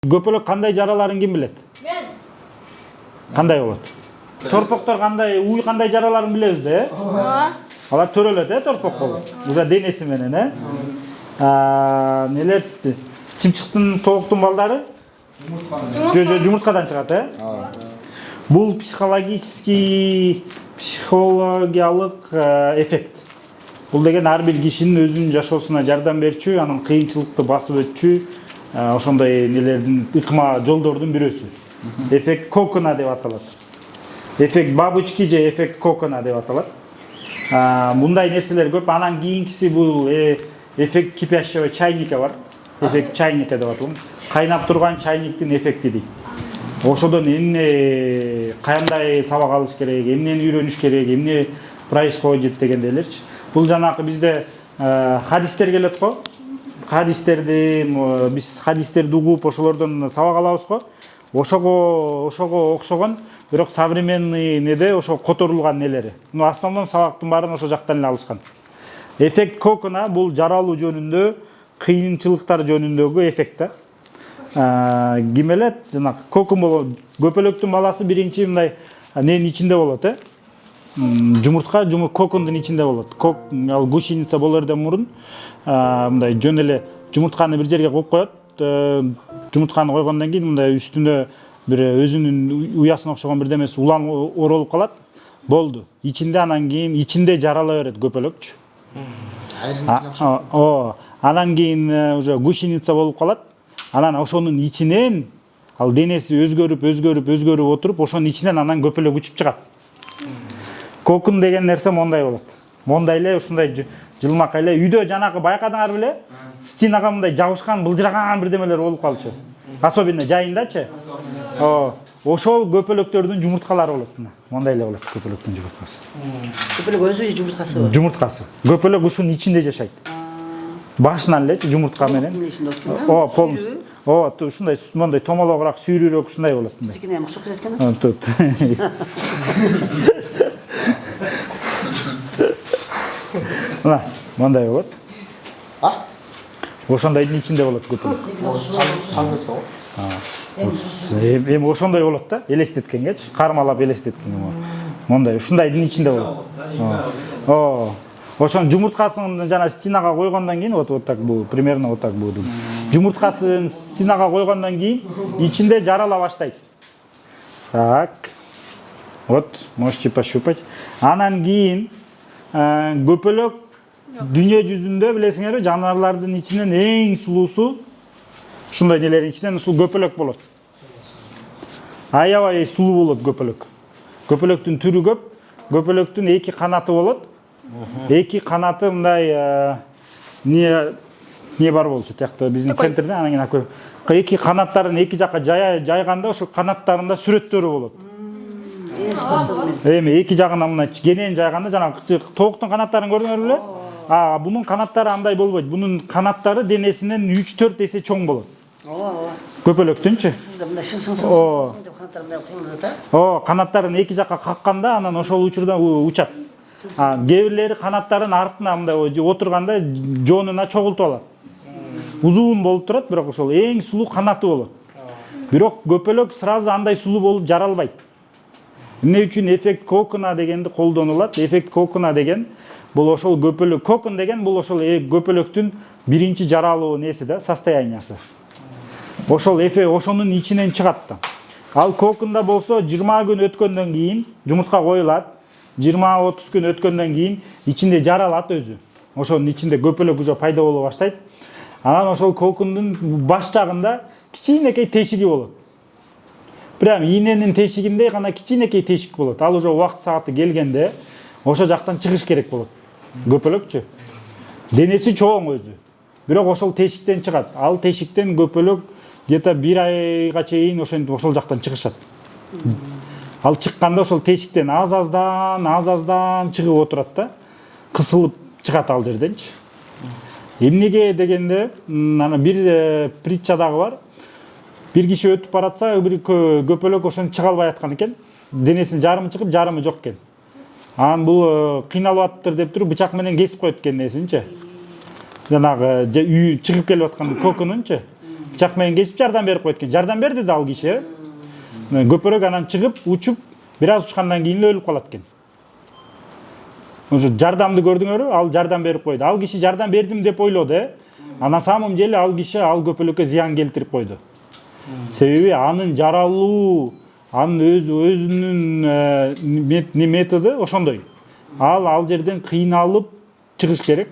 Көпөлөк кандай жараларын ким билет? Мен. Кандай болот? Торпоктор кандай, уй кандай жараларын билебиз да, Ооба. Алар төрөлөт, торпок болот. Уже денеси менен, Нелер чымчыктын, тооктун балдары? Жумурткадан чыгат, Бул психологиялык эффект. Бул деген ар бир кишинин өзүнүн жашоосуна жардам берчү, анын кыйынчылыкты басып өтчү, ошондой нелердин ыкма жолдордун бирөөсү. Эффект кокона деп аталат. Эффект бабочки же эффект кокона деп аталат. Мындай нерселер көп. Анан кийинкиси бул эффект кипящего чайника бар. Эффект чайника деп аталат. Кайнап турган чайниктин эффекти дейт. Ошодон эмне кандай сабак алыш керек, эмнени үйрөнүш керек, эмне происходит дегенделерчи. Бул жанакы бизде хадистер келет го. Хадистерди биз хадистерди угуп ошолордон сабак алабыз го. Ошого окшогон, бирок современный неде ошо которулган нелери. Основном сабактын баарын ошо жактан эле алышкан. Эффект кокона бул жаралуу жөнүндө, кыйынчылыктар жөнүндөгү эффект. Ким элет? Жанагы кокон болот. Көпөлөктүн баласы биринчи мындай ненин ичинде болот, Жумуртка кокондун ичинде болот. Ал гусеница болордон мурун мындай жөн эле жумуртканы бир жерге коюп коет. Жумуртканы койгондон кийин мындай үстүнө бир өзүнүн уясына окшогон бирдемеси улан оролуп калат. Болду. Ичинде анан кийин ичинде жарала берет көпөлөкчү. Анан кийин уже гусеница болуп калат. Анан ошонун ичинен ал денеси өзгөрүп отуруп, ошонун ичинен анан көпөлөк учуп чыгат. Кокон деген нерсе мондай болот. Мондай эле ушундай жылмак эле үйдө жанагы байкадыңар беле? Стенага мындай жабышкан, былжыраган бирдемелер болуп калчу. Особенно жайындачы. Ошол көпөлөктөрдүн жумурткалары болот. Мондай эле болот көпөлөктүн жумурткасы. Көпөлөк өзү жумурткасы бар. Жумурткасы. Көпөлөк ушунун ичинде жашайт. Башынан эле жумуртка менен. Полностью. Ушундай мондай томологураак, сүйрүүрөөк ушундай болот. Биздикине окшоп кетет экен. Мына, мондай болот. Ошондойдун ичинде болот көпөлөк. Эми ошондой болот да, элестеткенгечи, кармалап элестеткенге. Мондай, ушундайдын ичинде болот. Ошонун жумурткасын жана стенага койгондон кийин вот так бул, примерно вот так будет. Жумурткасын стенага койгондон кийин ичинде жарала баштайт. Так. Вот, можете пощупать. Анан кийин көпөлөк дүйнө жүзүндө билесиңерби, жаныбарлардын ичинен эң сулуусу ушундай нелердин ичинен ушул көпөлөк болот. Аябай сулуу болот көпөлөк. Көпөлөктүн түрү көп. Көпөлөктүн эки канаты болот. Эки канаты мындай не бар болчу, тиякта биздин центрде анан кийин эки канаттарын эки жакка жайганда ошо канаттарында сүрөттөрү болот. Эми эки жагына мына кенен жайганда жанагы тооктун канаттарын көрдүңөр беле? Бунун канаттары андай болбойт. Бунун канаттары денесинен 3-4 эсе чоң болот. Көпөлөктүнчү. Мындай шың деп канаттары мындай кыймылдата. Канаттарын эки жакка какканда анан ошол учурда учат. Кээ бирлери канаттарын артына мындай отурганда жонуна чогултуп алат. Узун болуп турат, бирок ошол эң сулуу канаты болот. Бирок көпөлөк сразу андай сулуу болуп жаралбайт. Эмне үчүн эффект кокона дегенди колдонулат? Эффект кокона деген бул ошол көпөлөк, кокон деген бул ошол көпөлөктүн биринчи жаралуу неси да, состояниясы. Ошол ошонун ичинен чыгат да. Ал коконда болсо 20 күн өткөндөн кийин жумуртка коюлат. 20-30 күн өткөндөн кийин ичинде жаралат өзү. Ошонун ичинде көпөлөк уже пайда боло баштайт. Анан ошол кокондун баш жагында кичинекей тешиги болот. Прям ийненин тешигиндей гана кичинекей тешик болот. Ал уже убакыт сааты келгенде ошо жактан чыгыш керек болот. Көпөлөкчү. Денеси чоң өзү. Бирок ошол тешиктен чыгат. Ал тешиктен көпөлөк где-то 1 айга чейин ошол жактан чыгышат. Ал чыкканда ошол тешиктен аз-аздан чыгып отурат да. Кысылып чыгат ал жерденчи. Эмнеге дегенде, ана бир притча дагы бар. Бир киши өтүп баратса, бир көпөлөк ошону чыга албай аткан экен. Денесинин жарымы чыгып, жарымы жок экен. Анан бул кыйналып атыптыр деп туруп бычак менен кесип коет экен несинчи. Жанагы чыгып келип аткан коконунчу. бычак менен кесип жардам берип койот экен. Жардам берди да ал киши. Көпөрөк анан чыгып, учуп, бир аз учкандан кийин эле өлүп калат экен. Ошо жардамды көрдүңөрбү? Ал жардам берип койду. Ал киши жардам бердим деп ойлоду, а на самом деле ал киши ал көпөлөккө зыян келтирип койду. Себеби анын жаралуу, анын өзүнүн методу ошондой. Ал жерден кыйналып чыгыш керек.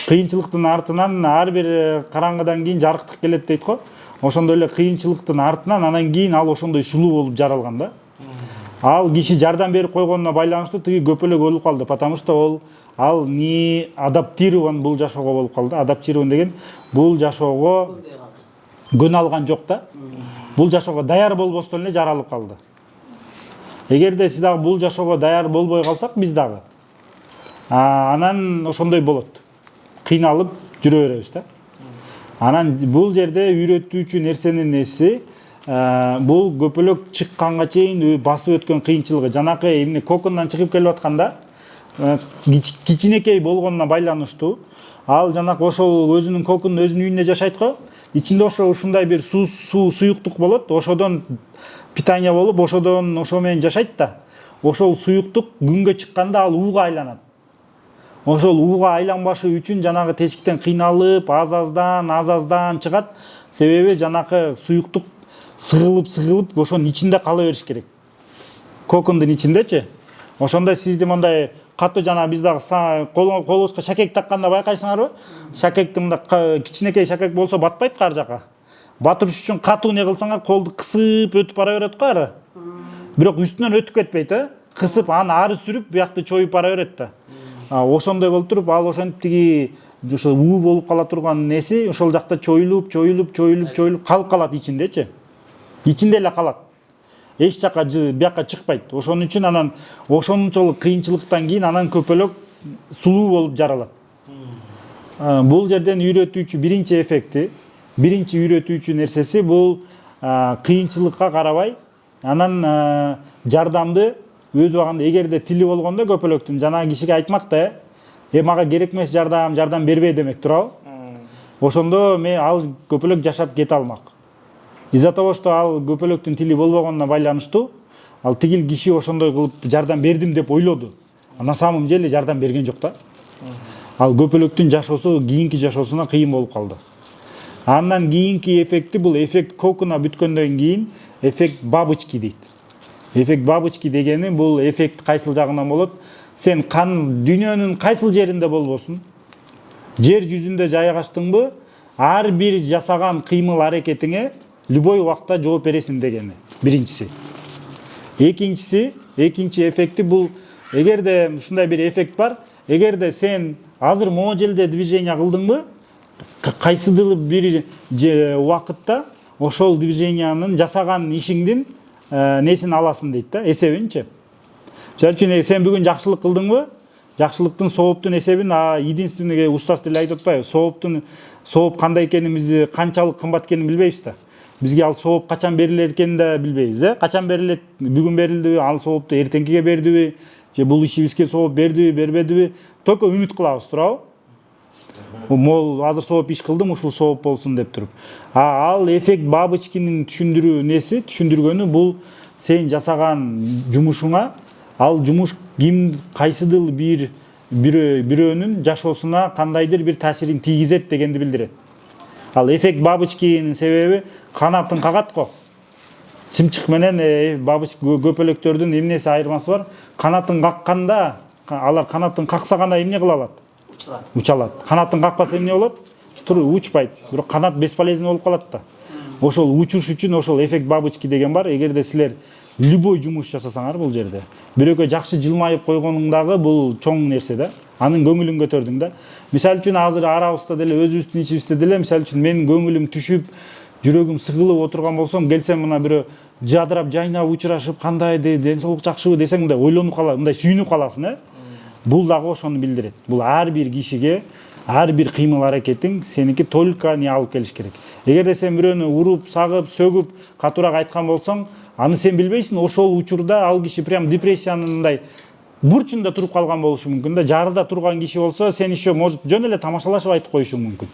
Кыйынчылыктын артынан ар бир караңгыдан кийин жарыктык келет дейт го. Ошондой эле кыйынчылыктын артынан анан кийин ал ошондой сулуу болуп жаралган да. Ал киши жардам берип койгонуна байланыштуу тиги көпөлөк өлүп калды, потому что ал не адаптирован бул жашоого болуп калды. Адаптирован деген бул жашоого көнө алган жок да. Бул жашоого даяр болбостон эле жаралып калды. Эгерде сиз дагы бул жашоого даяр болбой калсак биз дагы анан ошондой болот. Кыйналып жүрө беребиз да. Анан бул жерде үйрөтүүчү нерсенин неси бул көпөлөк чыкканга чейин басып өткөн кыйынчылыгы. Жанакы эмне кокондан чыгып келип атканда кичинекей болгонуна байланыштуу. Ал жанакы ошол өзүнүн коконун өзүнүн үйүндө жашайт го. Ичинде ушундай бир суюктук болот. Ошодон питание болуп, ошодон ошо менен жашайт да. Ошол суюктук күнгө чыкканда ал ууга айланат. Ошол ууга айланбашы үчүн жанагы тешиктен кыйналып, аз-аздан чыгат. Себеби жанакы суюктук сыгылып ошонун ичинде кала бериш керек. Кокондун ичиндечи. Ошондо сизди мындай катуу жана биз дагы колубузга шакек такканда байкайсыңарбы? Шакекти мындай кичинекей шакек болсо батпайт ар жака. Батырыш үчүн катуу не кылсаңар колду кысып өтүп бара берет го ары. Бирок үстүнөн өтүп кетпейт, кысып аны ары сүрүп буякты чоюп бара берет да. Ошондой болуп туруп, ал ошентип тиги ошо уу болуп кала турган неси ошол жакта чоюлуп калып калат ичиндечи. Ичинде эле калат. Эч жака бияка чыкпайт. Ошон үчүн анан ошончолук кыйынчылыктан кийин анан көпөлөк сулуу болуп жаралат. Бул жерден үйрөтүүчү биринчи эффекти, биринчи үйрөтүүчү нерсеси бул кыйынчылыкка карабай анан жардамды өз убагында эгерде тили болгондо көпөлөктүн жанагы кишиге айтмак да, мага керек эмес жардам бербей демек туурабы? Ошондо ал көпөлөк жашап кете алмак. Из-за того, что ал көпөлөктүн тили болбогонуна байланыштуу, ал тигил киши ошондой кылып жардам бердим деп ойлоду. На самом деле жардам берген жок да. Ал көпөлөктүн жашоосу кийинки жашоосуна кыйын болуп калды. Андан кийинки эффекти бул эффект кокуна бүткөндөн кийин эффект бабочки дейт. Эффект бабочки дегени бул эффект кайсыл жагынан болот? Сен дүйнөнүн кайсыл жеринде болбосун, жер жүзүндө жайгаштыңбы, ар бир жасаган кыймыл аракетиңе любой убакта жооп бересиң дегени. Биринчиси. Экинчи эффекти бул эгерде ушундай бир эффект бар, эгерде сен азыр могу жерде движение кылдыңбы, кайсыдыр бир убакытта ошол движениянын жасаган ишиңдин несин аласың дейт да, эсебинчи. Мисалы үчүн сен бүгүн жакшылык кылдыңбы? Жакшылыктын сооптун эсебин единственный устаз деле айтып атпайбы? Сооп кандай экенин, канчалык кымбат экенин билбейбиз да. Бизге ал сооп качан берилер экенин да билбейбиз, Качан берилет? Бүгүн берилдиби? Ал соопту эртеңкиге бердиби? Же бул ишибизге сооп бердиби, бербедиби? Только үмүт кылабыз, туурабы? Мол азыр сооп иш кылдым, ушул сооп болсун деп туруп. Ал эффект бабочкинин түшүндүргөнү бул сен жасаган жумушуңа, ал жумуш кайсыдыр бирөөнүн жашоосуна кандайдыр бир таасирин тийгизет дегенди билдирет. Ал эффект бабочкинин себеби канатын кагат го. Чымчык менен көпөлөктөрдүн эмнеси айырмасы бар? Канатын какканда, алар канатын какса гана эмне кыла алат? Учалат. Канатын какпаса эмне болот? Учпайт. Бирок канат бесполезный болуп калат да. Ошол учуш үчүн ошол эффект бабочки деген бар. Эгерде силер любой жумуш жасасаңар бул жерде, бирөөгө жакшы жылмайып койгонуң дагы бул чоң нерсе да. Анын көңүлүн көтөрдүң да. Мисалы үчүн азыр арабызда деле өзүбүздүн ичибизде деле мисалы үчүн менин көңүлүм түшүп, жүрөгүм сыгылып отурган болсом, келсем мына бирөө жадырап, жайнап, учурашып, кандай ден соолук жакшыбы десең, мындай ойлонуп каласың, мындай сүйүнүп каласың, Бул дагы ошону билдирет. Бул ар бир кишиге ар бир кыймыл аракетиң сеники только не алып келиш керек. Эгерде сен бирөөнү уруп, сагып, сөгүп, катуураак айткан болсоң, аны сен билбейсиң, ошол учурда ал киши прям депрессиянын мындай бурчунда туруп калган болушу мүмкүн да. Жарыда турган киши болсо, сен еще может жөн эле тамашалашып айтып коюшуң мүмкүн.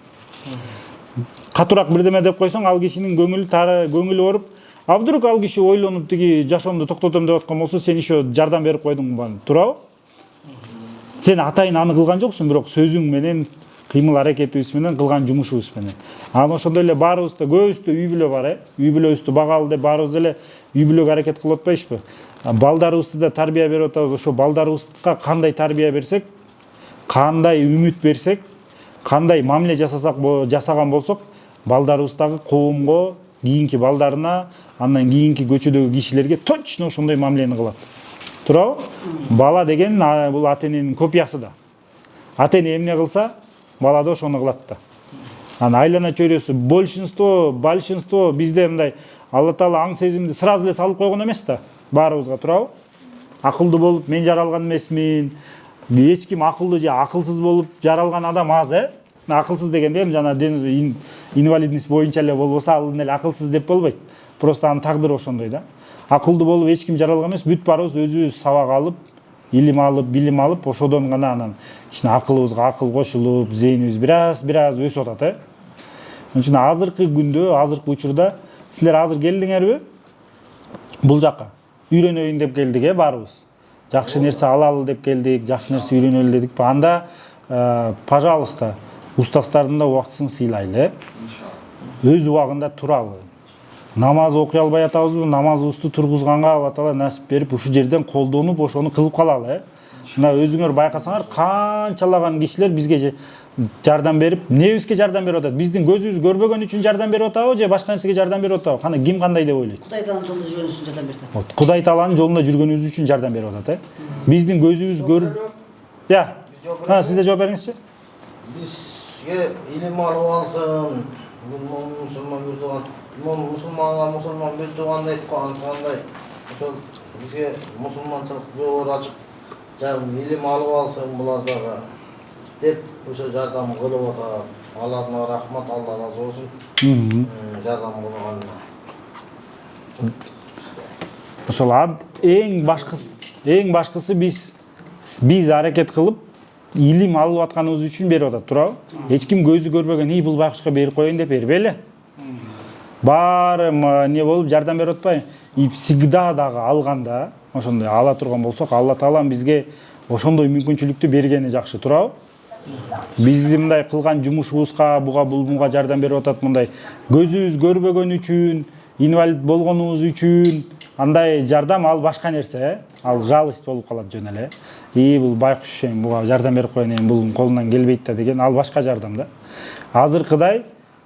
катуураак бирдеме деп койсоң, ал кишинин көңүлү ооруп, а вдруг ал киши ойлонуп тиги жашоомду токтотом деп аткан болсо, сен еще жардам берип койдуң, туурабы? Сен атайын аны кылган жоксуң, бирок сөзүң менен, кыймыл аракетибиз менен, кылган жумушубуз менен. Анан ошондой эле баарыбызда көбүбүздө үй бүлө бар, үй бүлөбүздү багалы деп баарыбыз эле үй бүлөгө аракет кылып атпайбызбы? Балдарыбызды да тарбия берип атабыз. Ошо балдарыбызга кандай тарбия берсек, кандай үмүт берсек, кандай мамиле жасаган болсок, балдарыбыз дагы коомго, кийинки балдарына, андан кийинки көчөдөгү кишилерге точно ошондой мамилени кылат. Туурабы? Бала деген бул ата эненин копиясы да. Ата эне эмне кылса, бала да ошону кылат да. Анан айлана чөйрөсү большинство бизде мындай Алла Таала аң сезимди сразу эле салып койгон эмес да, баарыбызга, туурабы? Акылдуу болуп мен жаралган эмесмин. Эч ким акылдуу же акылсыз болуп жаралган адам аз, Акылсыз дегенде жана инвалидность боюнча эле болбосо, ал эле акылсыз деп болбойт. Просто анын тагдыры ошондой да. Акылдуу болуп эч ким жаралган эмес, бүт баарыбыз өзүбүз сабак алып, илим алып, билим алып, ошодон гана анан кичине акылыбызга акыл кошулуп, зейинибиз бираз өсүп атат, Ошон үчүн азыркы күндө, азыркы учурда силер азыр келдиңерби? Бул жака үйрөнөйүн деп келдик, баарыбыз. Жакшы нерсе алалы деп келдик, жакшы нерсе үйрөнөлү дедик. Анда, пожалуйста, устаздардын да убактысын сыйлайлы, өз убагында туралы. Намаз окуй албай атабызбы, намазыбызды тургузганга Алла Таала насип берип, ушул жерден колдонуп, ошону кылып калалы. Мына өзүңөр байкасаңар, канчалаган кишилер бизге жардам берип, эмнебизге жардам берип атат? Биздин көзүбүз көрбөгөн үчүн жардам берип атабы же башка нерсеге жардам берип атабы? Кана ким кандай деп ойлойт? Кудай Тааланын жолунда жүргөнүбүз үчүн жардам берип атат. Кудай Тааланын жолунда жүргөнүбүз үчүн жардам берип атат, Биздин көзүбүз көрүп. Сиз да жооп бериңизчи. Бизге илим алып алсын, мусулман бир тууган айтып калгандай, ошол бизге мусулманчылык жол ачып, илим алып алсын булар дагы деп ошо жардам кылып атат. Аларга рахмат, Алла разы болсун. Жардам кылганына. Ошол эң башкысы биз аракет кылып илим алып атканыбыз үчүн берип атат, туурабы? Эч ким көзү көрбөгөн, бул байкушка берип коеюн деп бербейли. Баары эмне болуп жардам берип атпайбы? И всегда дагы алганда, ошондой ала турган болсок, Алла Таалам бизге ошондой мүмкүнчүлүктү бергени жакшы, туурабы? Биз мындай кылган жумушубузга, буга жардам берип атат, мындай көзүбүз көрбөгөн үчүн, инвалид болгонубуз үчүн, андай жардам ал башка нерсе, ал жалость болуп калат жөн эле. Бул байкуш буга жардам берип коеюн, бул колунан келбейт да деген, ал башка жардам да. Азыркыдай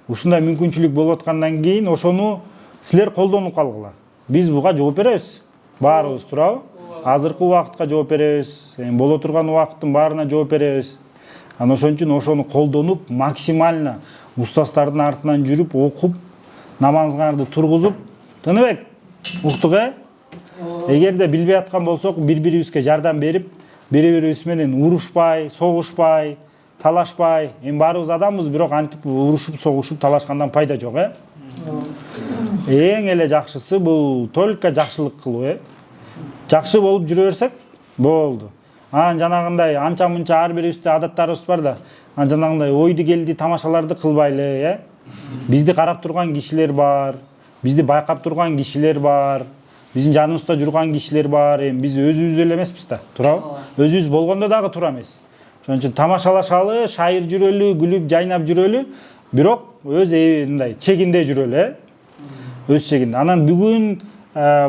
ушундай мүмкүнчүлүк болуп аткандан кийин ошону силер колдонуп калгыла. Биз буга жооп беребиз, баарыбыз, туурабы? Азыркы убакытка жооп беребиз, боло турган убакыттын баарына жооп беребиз. Анан ошон үчүн ошону колдонуп, максимально устаздардын артынан жүрүп, окуп, намазыңарды тургузуп, Тыныбек, уктук, Эгерде билбей аткан болсок, бири-бирибизге жардам берип, бири-бирибиз менен урушпай, согушпай, талашпай, баарыбыз адамбыз, бирок антип урушуп, согушуп, талашкандан пайда жок, Эң эле жакшысы бул только жакшылык кылуу, Жакшы болуп жүрө берсек, болду. Анан жанагындай анча-мынча ар бирибизде адаттарыбыз бар да, анан жанагындай ойду келди тамашаларды кылбайлы, Бизди карап турган кишилер бар, бизди байкап турган кишилер бар, биздин жаныбызда жүргөн кишилер бар, биз өзүбүз эле эмеспиз да, туурабы? Өзүбүз болгондо дагы туура эмес. Ошон үчүн тамашалашалы, шайыр жүрөлү, күлүп, жайнап жүрөлү, бирок өз мындай чегинде жүрөлү, Өз чегинде. Анан бүгүн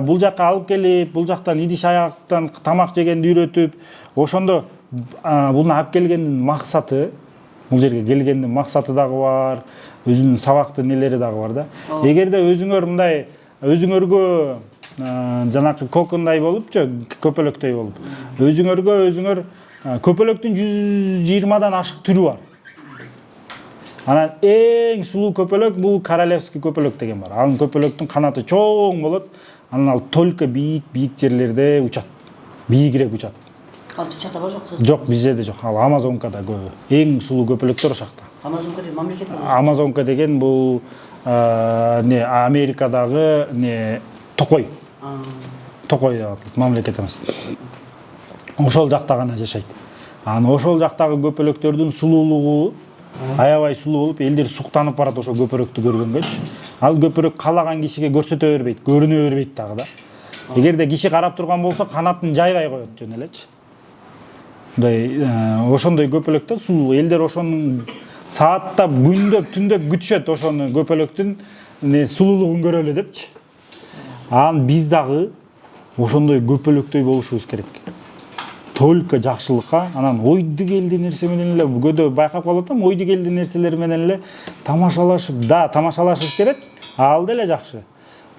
бул жакка алып келип, бул жактан идиш аяктан тамак жегенди үйрөтүп, ошондо буну алып келгендин максаты, бул жерге келгендин максаты дагы бар, өзүнүн сабактуу нелери дагы бар да. Эгерде өзүңөр мындай өзүңөргө жанакы кокундай болупчу, көпөлөктөй болуп, өзүңөр көпөлөктүн 120дан ашык түрү бар. Анан эң сулуу көпөлөк бул королевский көпөлөк деген бар. Анын көпөлөктүн канаты чоң болот, анан ал только бийик жерлерде учат. Бийигирээк учат. Ал биз жакта бар жок? Жок, бизде жок. Ал Амазонкада көбү. Эң сулуу көпөлөктөр ошакта. Амазонка деген мамлекет болот. Амазонка деген бул Америкадагы Токой. Токой деп аталат, мамлекет эмес. Ошол жакта гана жашайт. Анан ошол жактагы көпөлөктөрдүн сулуулугу аябай сулуу болуп элдер суктанып барат ошол көпөрөктү көргөнгөчү. Ал көпөрөк каалаган кишиге көрсөтө бербейт, көрүнө бербейт дагы да. Эгерде киши карап турган болсо канатын жайбай коет жөн элечи. Мындай ошондой көпөлөктө сулуу элдер ошонун сааттап, күндөп, түндөп күтүшөт ошону көпөлөктүн сулуулугун көрөлү депчи. Анан биз дагы ошондой көпөлөктөй болушубуз керек. Только жакшылыкка, анан ойду келди нерсе менен эле көдө байкап калып атам, ойду келди нерселер менен эле тамашалашып, тамашалашыш керек, ал деле жакшы.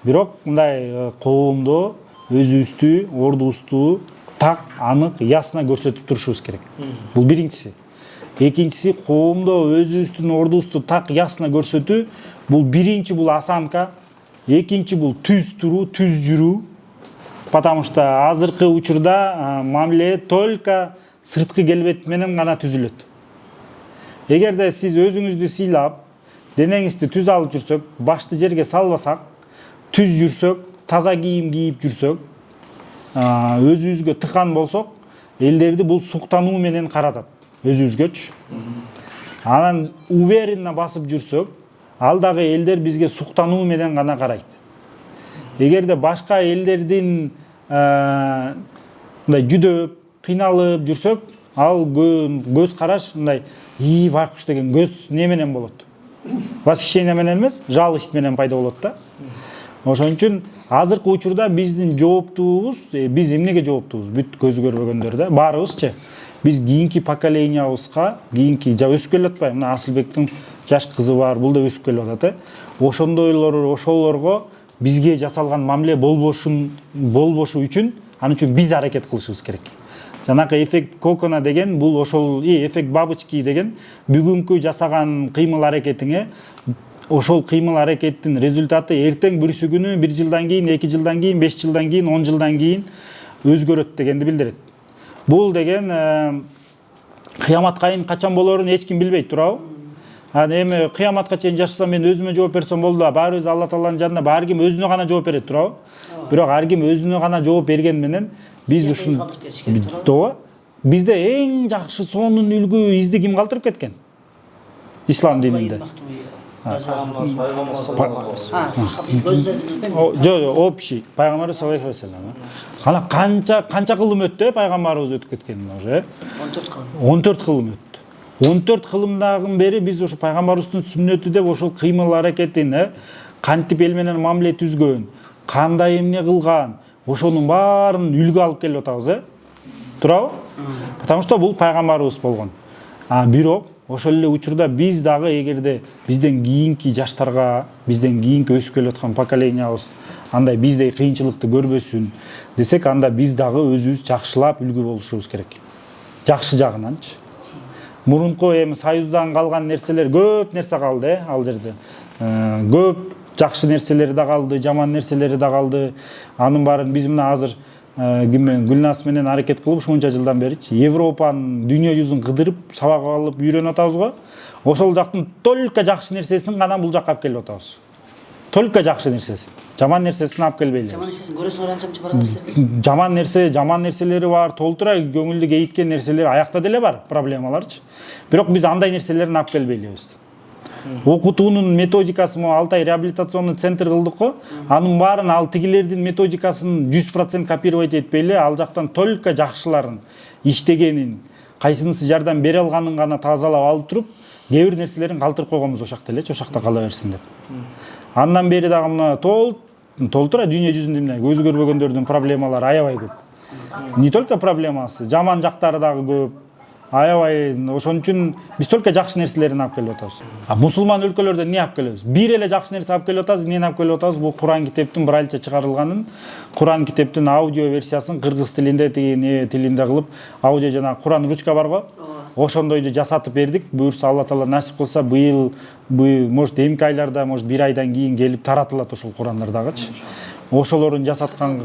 Бирок мындай коомдо өзүбүздү, ордубузду так, анык, ясно көрсөтүп турушубуз керек. Бул биринчиси. Экинчиси, коомдо өзүбүздүн ордубузду так, ясно көрсөтүү, бул биринчи бул осанка, экинчи бул түз туруу, түз жүрүү. Потому что азыркы учурда мамиле только сырткы келбет менен гана түзүлөт. Эгерде сиз өзүңүздү сыйлап, денеңизди түз алып жүрсөк, башты жерге салбасак, түз жүрсөк, таза кийим кийип жүрсөк, өзүбүзгө тыкан болсок, элдерди бул суктануу менен каратат, өзүбүзгөчү. Анан уверенно басып жүрсөк, ал дагы элдер бизге суктануу менен гана карайт. Эгерде башка элдердин мындай жүдөп, кыйналып жүрсөк, ал көз караш мындай байкуш деген көз не менен болот? Восхищение менен эмес, жалость менен пайда болот да. Ошон үчүн азыркы учурда биздин жооптуубуз, биз эмнеге жооптуубуз? Бүт көзү көрбөгөндөр да, баарыбызчы. Биз кийинки поколениябызга, кийинки өсүп келе атпайбы? Мына Асылбектин жаш кызы бар, бул да өсүп келе атат, ошолорго бизге жасалган мамиле болбошу үчүн, ан үчүн биз аракет кылышыбыз керек. Жанакы эффект кокона деген, бул ошол эффект бабочки деген, бүгүнкү жасаган кыймыл аракетиңе, ошол кыймыл аракеттин результаты эртең бүрсү күнү 1 жылдан кийин, 2 жылдан кийин, 5 жылдан кийин, 10 жылдан кийин өзгөрөт дегенди билдирет. Бул деген кыямат качан болорун эч ким билбейт, туурабы? Эми кыяматка чейин жашасам, мен өзүмө жооп берсем болду, баарыбыз Алла Тааланын жадында, ар ким өзүнө гана жооп берет, туурабы? Бирок ар ким өзүнө гана жооп берген менен биз ушун бизде эң жакшы сонун үлгү изди ким калтырып кеткен? Ислам дининде. Общий пайгамбарыбыз саллаллаху алейхи вассалам. Ана канча кылым өттү пайгамбарыбыз өтүп кеткенин уже? 14 кылым өттү. 14 кылымдагын бери биз ошо пайгамбарыбыздын сүннөтү деп ошол кыймыл аракетин, кантип эл менен мамиле түзгөн, кандай эмне кылган, ошонун баарын үлгү алып келип атабыз, туурабы? Потому что бул пайгамбарыбыз болгон. Бирок ошол эле учурда биз дагы эгерде бизден кийинки жаштарга, бизден кийинки өсүп келе аткан поколениябыз андай биздей кыйынчылыкты көрбөсүн десек, анда биз дагы өзүбүз жакшылап үлгү болушубуз керек. Жакшы жагынанчы. Мурунку эми Союздан калган нерселер көп нерсе калды, ал жерде. Көп жакшы нерселери да калды, жаман нерселери да калды. Анын баарын биз мына азыр Гүлнас менен аракет кылып ушунча жылдан бери Европанын дүйнө жүзүн кыдырып, сабак алып үйрөнүп атабыз го. Ошол жактын только жакшы нерсесин гана бул жакка алып келип атабыз. Только жакшы нерсесин. Жаман нерсесин алып келбейли. Жаман нерсесин көрөсүңөр анчамчы баргансыздар. Жаман нерселери бар, толтура көңүлдү кейиткен нерселер аякта деле бар, проблемаларчы. Бирок биз андай нерселерин алып келбейлибиз. Окутуунун методикасы мо Алтай реабилитационный центр кылдык го. Анын баарын ал тигилердин методикасын 100% копировать этпейли, ал жактан только жакшыларын, иштегенин, кайсынысы жардам бере алганын гана тазалап алып туруп, кээ бир нерселерин калтырып койгонбуз ошакта элечи, ошакта кала берсин деп. Андан бери дагы мына толтура дүйнө жүзүндө мына көз көрбөгөндөрдүн проблемалары аябай көп. Не только проблемасы, жаман жактары дагы көп. Аябай, ошон үчүн биз только жакшы нерселерин алып келип атабыз. Мусулман өлкөлөрдөн эмне алып келебиз? Бир эле жакшы нерсе алып келип атабыз, эмнени алып келип атабыз? Бул Куран китептин брайльче чыгарылганын, Куран китептин аудио версиясын кыргыз тилинде, тилинде кылып, аудио жана Куран ручка бар го. Ошондойду жасатып бердик. Буюрса Алла Таала насип кылса, быйыл может эмки айларда, может 1 айдан кийин келип таратылат ошол Курандар дагычы. Ошолорун жасаткан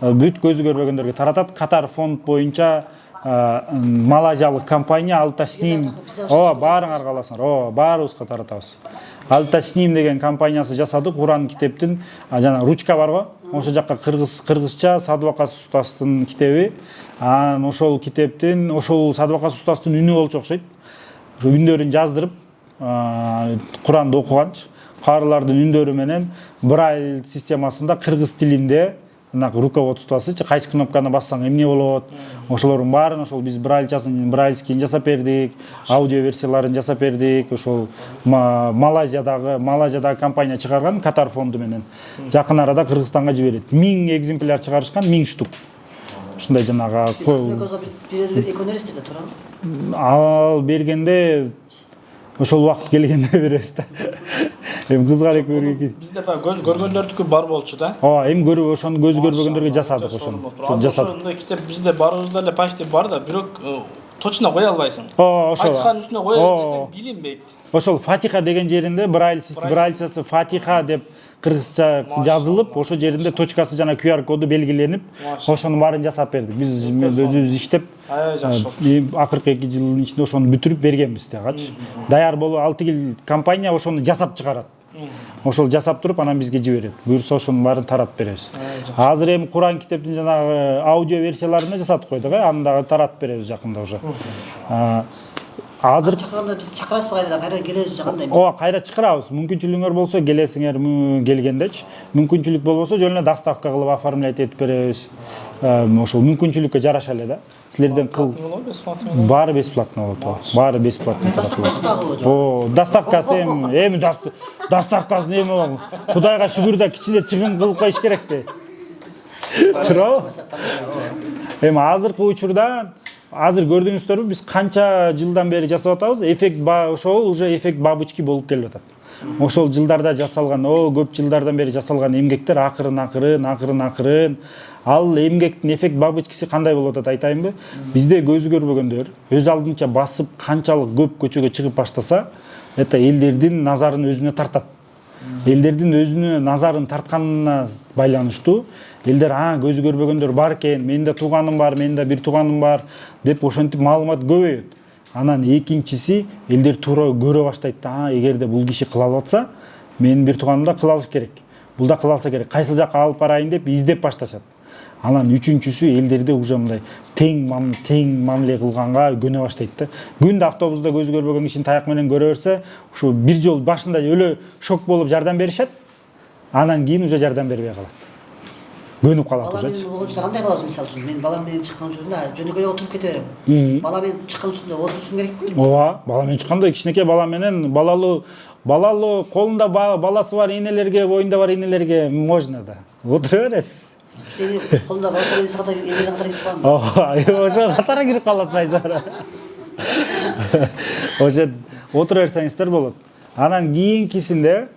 бүт көзү көрбөгөндөргө таратат. Катар фонд боюнча малайзиялык компания Алтасним, баарыңар каласыңар, баарыбызга таратабыз. Алтасним деген компаниясы жасады Куран китептин, жана ручка бар го. Ошол жакка кыргызча Садыбакас устастын китеби. Ошол китептин, ошол Садыбакас устастын үнү болчу окшойт. Үндөрүн жаздырып, Куранды окуганчы, карылардын үндөрү менен Брайль системасында кыргыз тилинде руководствосучу кайсы кнопканы бассаң эмне болот, ошолордун баарын ошол биз брайльскийин жасап бердик, аудио версияларын жасап бердик. Ошол Малайзиядагы компания чыгарган Катар фонду менен жакын арада Кыргызстанга жиберет. 1000 экземпляр чыгарышкан, 1000 штук. Ушундай жанагы экономисттерде турам. ал бергенде ошол убакыт келгенде беребиз да. Эми кызгар экөө Бизде да көз көргөндөрдүкү бар болчу да. эми көрүп ошону көз көрбөгөндөргө жасадык ошону. Ошондой китеп бизде барыбызда эле почти бар да, бирок точно кое албайсың. Ошол. Айткан үстүнө кое берсең билинбейт. Ошол Фатиха деген жеринде брайльчасы Фатиха деп кыргызча жазылып, ошол жеринде точкасы жана QR коду белгиленип, ошонун баарын жасап бердик. Биз өзүбүз иштеп, акыркы 2 жылдын ичинде ошону бүтүрүп бергенбиз тагачы. Даяр болуп, ал тигил компания ошону жасап чыгарат. Ошол жасап туруп, анан бизге жиберет. Буюрса ошонун баарын таратып беребиз. Азыр эми Куран китептин жанагы аудио версияларын жасатып койдук, аны дагы таратып беребиз жакында уже. Азыр Чакырганда биз чакырасызбы кайра келесиз жагандай. Кайра чакырабыз. Мүмкүнчүлүгүңөр болсо келесиңер келгендечи. Мүмкүнчүлүк болбосо жөн эле доставка кылып оформлять этип беребиз. Ошол мүмкүнчүлүккө жараша эле да. Силерден баары бесплатно болот. Баары бесплатно. Доставкасы эми доставкасы эми болду. Кудайга шүгүр да кичине чыгым кылып коюш керек да. Туурабы? Эми азыркы учурда азыр көрдүңүздөрбү, биз канча жылдан бери жасап атабыз, эффект ошол уже эффект бабочки болуп келип атат. Ошол жылдарда жасалган, көп жылдардан бери жасалган эмгектер акырын ал эмгектин эффект бабочкиси кандай болуп атат айтайынбы? Бизде көзү көрбөгөндөр өз алдынча басып канчалык көп көчөгө чыгып баштаса, это элдердин назарын өзүнө тартат. Элдердин өзүнө назарын тартканына байланыштуу элдер көзү көрбөгөндөр бар экен, менин да тууганым бар, менин да бир тууганым бар деп ошентип маалымат көбөйөт. Анан экинчиси элдер туура көрө баштайт да, эгерде бул киши кыла алып атса, менин бир тууганым да кыла алыш керек. Бул да кыла алса керек. Кайсыл жакка алып барайын деп издеп башташат. Анан үчүнчүсү элдерде уже мындай тең мамиле кылганга көнө баштайт да. Күндө автобуста көзү көрбөгөн кишини таяк менен көрө берсе, ушу бир жол башында өлө шок болуп жардам беришет. Анан кийин уже жардам бербей калат. Көнүп калат уже. Балам менен кандай кылабыз мисалы үчүн? Мен балам менен чыккан учурунда жөнөкөй отуруп кете берем. Балам менен чыккан учурунда отурушум керекпи? Бала менен чыкканда кичинекей бала менен балалуу колунда баласы бар энелерге, боюнда бар энелерге можно да. Отура бересиз. Иштени колунда калса энеси катары кирип каламбы? Ошо катары кирип калат байзара. Ошо отура берсеңиздер болот. Анан кийинкисинде,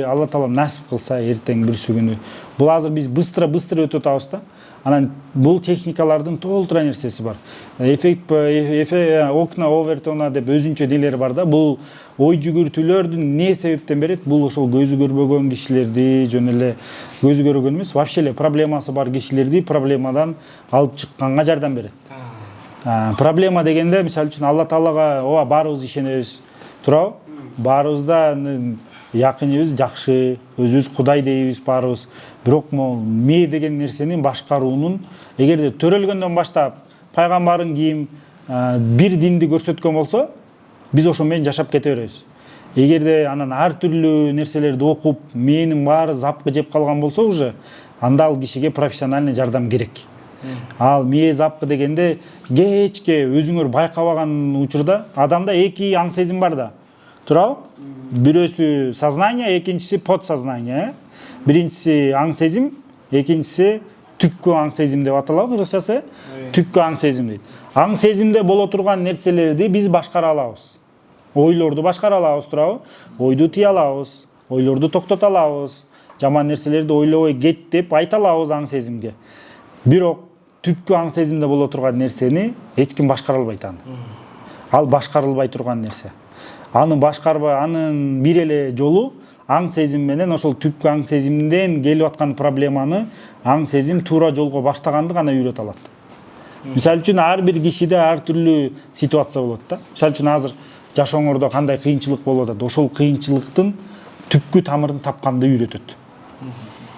Алла Таалам насип кылса эртең бүрсү күнү. Бул азыр биз быстро өтүп атабыз да. Анан бул техникалардын толтура нерсеси бар. Эффект окна овертона деп өзүнчө дилери бар да. Бул ой жүгүртүүлөрдүн не себептен берет? Бул ошол көзү көрбөгөн кишилерди, жөн эле көзү көрбөгөн эмес, вообще эле проблемасы бар кишилерди проблемадан алып чыкканга жардам берет. Проблема дегенде, мисалы үчүн Алла Таалага баарыбыз ишенебиз. Туурабы? Баарыбызда якыныбыз жакшы, өзүбүз Кудай дейбиз баарыбыз. Бирок ме деген нерсени башкаруунун эгерде төрөлгөндөн баштап пайгамбарын кийим бир динди көрсөткөн болсо, биз ошо менен жашап кете беребиз. Эгерде анан ар түрлүү нерселерди окуп, менин баары запкы жеп калган болсо уже, анда ал кишиге профессиональный жардам керек. Ал мээ запкы дегенде кечке өзүңөр байкабаган учурда адамда эки аң сезим бар да. Туурабы? Бирөөсү сознание, экинчиси подсознание. Биринчиси аң сезим, экинчиси түпкү аң сезим деп аталат кыргызчасы. Түпкү аң сезим дейт. Аң сезимде боло турган нерселерди биз башкара алабыз. Ойлорду башкара алабыз, туурабы? Ойду тыя алабыз, ойлорду токтото алабыз. Жаман нерселерди ойлобой кет деп айта алабыз аң сезимге. Бирок түпкү аң сезимде боло турган нерсени эч ким башкара албайт аны. Ал башкарылбай турган нерсе. Анын бир эле жолу аң сезим менен ошол түпкү аң сезимден келип аткан проблеманы аң сезим туура жолго баштаганды гана үйрөтө алат. Мисалы үчүн ар бир кишиде ар түрлүү ситуация болот да. Мисалы үчүн азыр жашооңордо кандай кыйынчылык болуп атат, ошол кыйынчылыктын түпкү тамырын тапканды үйрөтөт.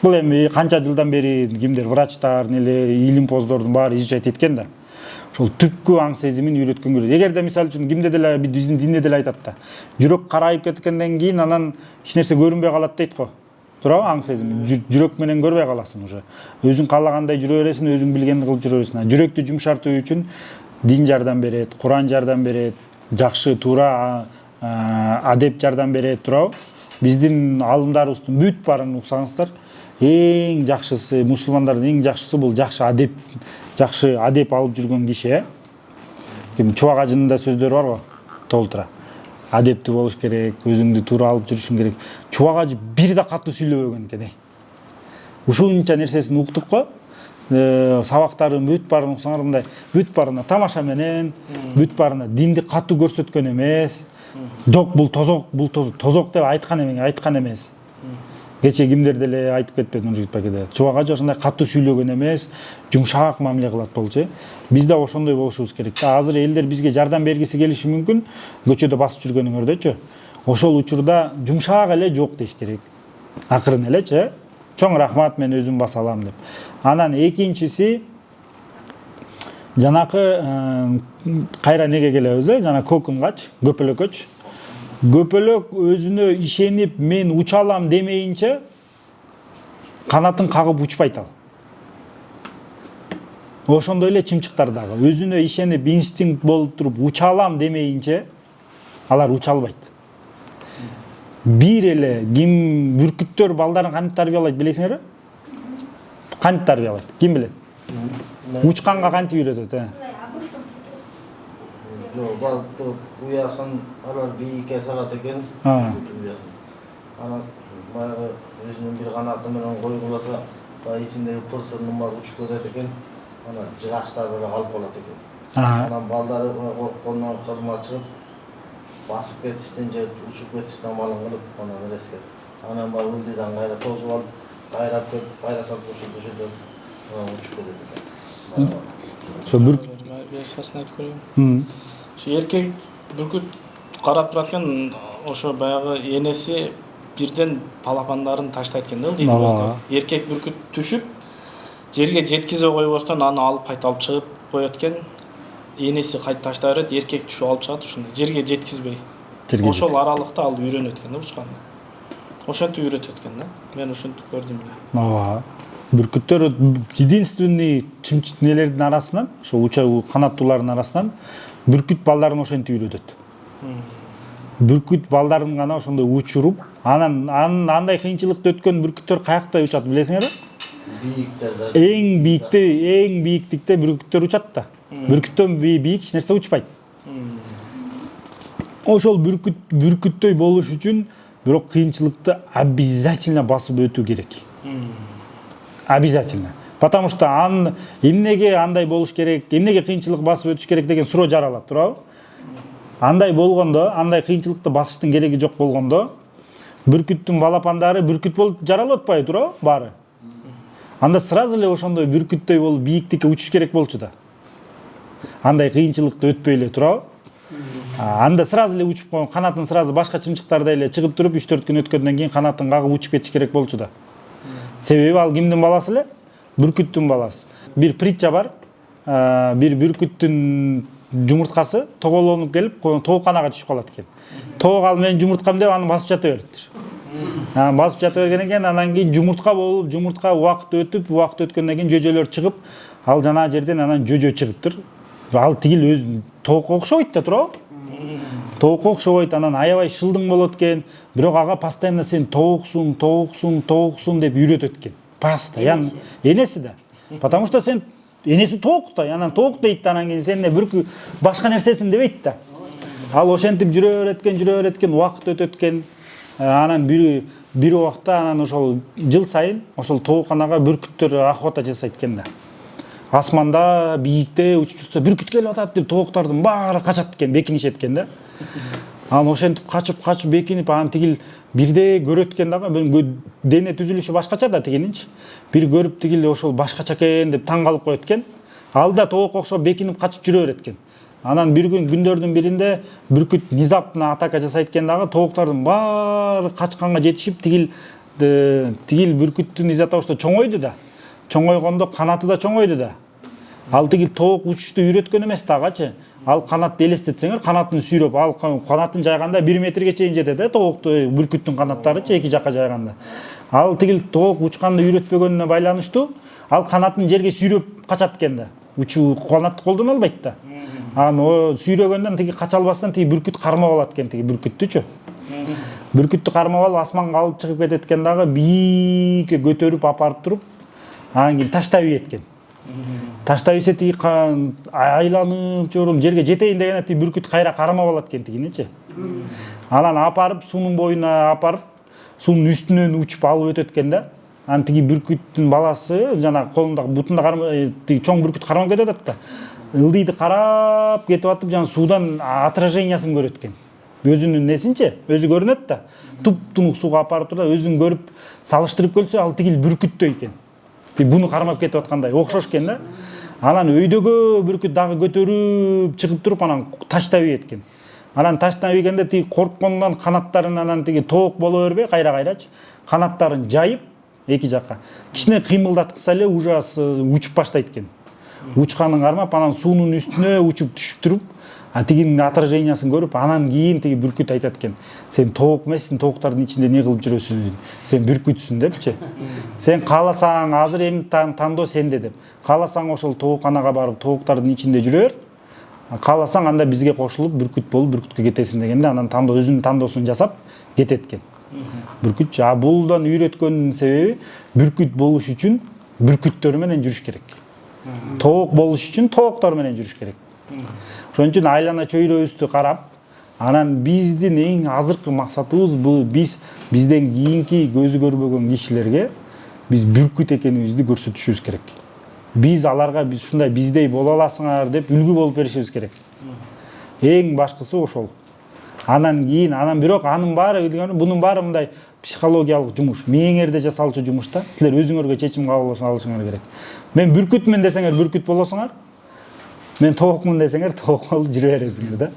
Бул эми канча жылдан бери кимдер врачтар, нелер, илимпоздордун баары изучать эткен да. Ошол түпкү аң сезимин үйрөткөн керек. Эгерде мисалы үчүн кимде деле биздин динде деле айтат да. Жүрөк карайып кеткенден кийин анан эч нерсе көрүнбөй калат дейт го. Туурабы? Аң сезим. Жүрөк менен көрбөй каласың уже. Өзүң каалагандай жүрө бересиң, өзүң билгенди кылып жүрө бересиң. Жүрөктү жумшартуу үчүн дин жардам берет, Куран жардам берет, жакшы туура адеп жардам берет, туурабы? Биздин алымдарыбыздын бүт баарын уксаңыздар, эң жакшысы, мусулмандардын эң жакшысы бул жакшы адеп алып жүргөн киши. Ким Чубак ажынын да сөздөрү бар го, толтура. Адептүү болуш керек, өзүңдү туура алып жүрүшүң керек. Чубак ажы бир да катуу сүйлөбөгөн экен. Ушунча нерсесин уктук го. Сабактарын бүт баарын уксаңар, мындай бүт баарына тамаша менен, бүт баарына динди катуу көрсөткөн эмес. Жок, бул тозок деп айткан эмес. Кече кимдер деле айтып кетпеди Нуржигит Бакеде. Чубак ажы ошондой катуу сүйлөгөн эмес, жумшак мамиле кылат болчу. Биз да ошондой болушубуз керек. Азыр элдер бизге жардам бергиси келиши мүмкүн, көчөдө басып жүргөнүңөрдөчү. Ошол учурда жумшак эле жок деш керек. Акырын элечи. Чоң рахмат, мен өзүм баса алам деп. Анан экинчиси жанакы кайра неге келебиз, жана көкүнгач, көпөлөкөч. Көпөлөк өзүнө ишенип мен уча алам демейинче канатын кагып учпайт ал. Ошондой эле чымчыктар дагы өзүнө ишенип инстинкт болуп туруп уча алам демейинче алар уча албайт. Бир эле ким бүркүттөр балдарын кантип тарбиялайт билесиңерби? Кантип тарбиялайт? Ким билет? Учканга кантип үйрөтөт? Жок, барып туруп уясын, алар бийикке салат экен. Анан баягы өзүнүн бир канаты менен койгуласа, баягы ичиндеги пырсырдын баары учуп кетет экен. Анан жыгачтар эле калып калат экен. Анан балдары корккондон кырма чыгып, басып кетиштен же учуп кетиштен малын кылып, анан элескет. Анан баягы ылдыйдан кайра тосуп алып, кайрап келип, кайра салып көчөтөт, анан учуп кетет экен. Ошо Берсасын айтып көрөйүн. Ошо эркек бүркүт карап турат экен, ошо баягы энеси бирден балапандарын таштайт экен да, дейт. Эркек бүркүт түшүп, жерге жеткизе койбостон аны алып кайта алып чыгып коет экен. Энеси кайта таштай берет, эркек түшүп алып чыгат, ушундай жерге жеткизбей. Ошол аралыкта ал үйрөнөт экен да учканды. Ошентип үйрөтөт экен да. Мен ошентип көрдүм эле. Бүркүттөр единственный нелердин арасынан, ошо уча канаттуулардын арасынан бүркүт балдарын ошентип үйрөтөт. Бүркүт балдарын гана ошондой учуруп, анан андай кыйынчылыкты өткөн бүркүттөр каякта учат билесиңерби? Эң бийиктикте бүркүттөр учат да. Бүркүттөн бийик эч нерсе учпайт. Ошол бүркүттөй болуш үчүн бирок кыйынчылыкты обязательно басып өтүү керек. Обязательно. Потому что эмнеге андай болуш керек, эмнеге кыйынчылык басып өтүш керек деген суроо жаралат, туурабы? Андай болгондо, андай кыйынчылыкты басыштын кереги жок болгондо, бүркүттүн балапандары бүркүт болуп жаралып атпайбы, туурабы? Баары. Анда сразу эле ошондой бүркүттөй болуп бийиктикке учуш керек болчу да. Андай кыйынчылыкты өтпөй эле, туурабы? Анда сразу эле учуп койгон, канатын сразу башка чымчыктардай эле чыгып туруп 3-4 күн өткөндөн кийин канатын кагып учуп кетиш керек болчу да. Себеби ал кимдин баласы эле? Бүркүттүн баласы. Бир притча бар. Бир бүркүттүн жумурткасы тоголонуп келип, тооканага түшүп калат экен. Тоок ал менин жумурткам деп аны басып жата берет. Басып жата берген экен, анан кийин жумуртка болуп, жумуртка убакыт өткөндөн кийин жөжөлөр чыгып, ал жанагы жерден анан жөжө чыгыптыр. Ал тигил өз тоокко окшобойт да, туурабы? Тоокко окшобойт, анан аябай шылдың болот экен, бирок ага постоянно сен тооксуң деп үйрөтөт экен. Постоянно. Энеси да. Потому что сен энеси тоок да, анан тоок дейт да, анан кийин сен бир башка нерсесин дебейт да. Ал ошентип жүрө береткен, убакыт өтөт экен. Анан бир убакта анан ошол жыл сайын ошол тооканага бүркүттөр охота жасайт экен да. Асманда бийикте учуп жүрсө бүркүт келип атат деп тооктордун баары качат экен, бекинишет экен да. Анан ошентип качып бекинип, анан тигил бирде көрөт экен дагы, дене түзүлүшү башкача да тигининчи. Бир көрүп тигил ошол башкача экен деп таң калып коет экен. Ал да тоокко окшоп бекинип качып жүрө берет экен. Анан бир күндөрдүн биринде бүркүт внезапно атака жасайт экен дагы, тооктордун баары качканга жетишип, тигил тигил бүркүттүн из-за того, что чоңойду да. Чоңойгондо канаты да чоңойду да. Ал тигил тоок учушту үйрөткөн эмес дагычы. Ал канатты элестетсеңер, канатын сүйрөп, ал канатын жайганда 1 метрге чейин жетет да, тоокту бүркүттүн канаттарычы эки жакка жайганда. Ал тигил тоок учканды үйрөтпөгөнүнө байланыштуу, ал канатын жерге сүйрөп качат экен да. Учуу канатты колдоно албайт да. Аны сүйрөгөндөн тиги кача албастан тиги бүркүт кармап алат экен тиги бүркүттүчү. Бүркүттү кармап алып асманга алып чыгып кетет экен дагы, бийикке көтөрүп апарып туруп, анан кийин таштап ийет экен. Таштап ийсе тиги айланып чорулуп жерге жетейин дегенде тиги бүркүт кайра кармап алат экен тигиничи. Анан апарып суунун боюна апарып, суунун үстүнөн учуп алып өтөт экен да. Анан тиги бүркүттүн баласы жана колундагы бутунда тиги чоң бүркүт кармап кетип атат да. Ылдыйды карап кетип атып, жана суудан отражениясын көрөт экен. Өзүнүн несинчи, өзү көрүнөт да. Туп-тунук сууга апарып туруп, өзүн көрүп, салыштырып көрсө, ал тигил бүркүттөй экен. Буну кармап кетип аткандай окшош экен да. Анан өйдөгө бүркүт дагы көтөрүп чыгып туруп, анан таштап ийет экен. Анан таштап ийгенде тиги корккондон канаттарын анан тиги тоок боло бербей, кайрачы, канаттарын жайып эки жакка. Кичине кыймылдаткыса эле уже учуп баштайт экен. Учканын кармап, анан суунун үстүнө учуп түшүп туруп, тигинин отражениясын көрүп, анан кийин тиги бүркүт айтат экен. Сен тоок эмессиң, тооктардын ичинде не кылып жүрөсүң? Сен бүркүтсүң депчи. Сен кааласаң азыр эми тандоо сенде деп. Кааласаң ошол тооканага барып тооктардын ичинде жүрө бер. Кааласаң анда бизге кошулуп бүркүт болуп бүркүткө кетесиң дегенде, анан тандоо өзүнүн тандоосун жасап кетет экен. Бүркүтчү. Булдан үйрөткөндүн себеби бүркүт болуш үчүн бүркүттөр менен жүрүш керек. Тоок болуш үчүн тооктор менен жүрүш керек. Ошон үчүн айлана чөйрөбүздү карап, анан биздин эң азыркы максатыбыз бул бизден кийинки көзү көрбөгөн кишилерге биз бүркүт экенибизди көрсөтүшүбүз керек. Биз аларга биз ушундай биздей боло аласыңар деп үлгү болуп беришибиз керек. Эң башкысы ошол. Анан кийин, бирок анын баары, бунун баары мындай психологиялык жумуш, мээңерде жасалчу жумуш да. Силер өзүңөргө чечим кабыл алышыңар керек. Мен бүркүтмүн десеңер бүркүт болосуңар. Мен тоокмун десеңер тоок болуп жүрө бересиңер да.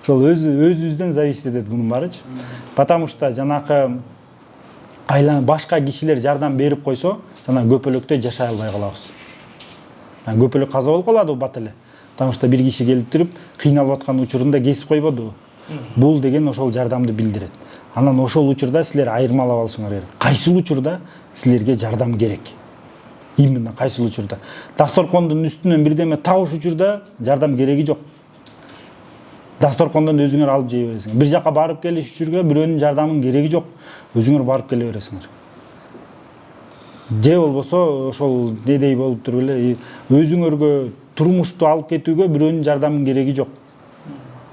Ошол өзүбүздөн зависит этет бунун баарычы. Потому что жанакы айлана башка кишилер жардам берип койсо, жана көпөлөктөй жашай албай калабыз. Көпөлөк каза болуп калады бат эле. Потому что бир киши келип туруп, кыйналып аткан учурунда кесип койбодубу. Бул деген ошол жардамды билдирет. Анан ошол учурда силер айырмалап алышыңар керек. Кайсыл учурда силерге жардам керек? Именно кайсыл учурда? Дасторкондун үстүнөн бирдеме табыш учурда жардам кереги жок. Дасторкондон өзүңөр алып жей бересиңер. Бир жака барып келиш учурга бирөөнүн жардамынын кереги жок. Өзүңөр барып келе бересиңер. Же болбосо ошол недей болуп туруп эле өзүңөргө турмушту алып кетүүгө бирөөнүн жардамынын кереги жок.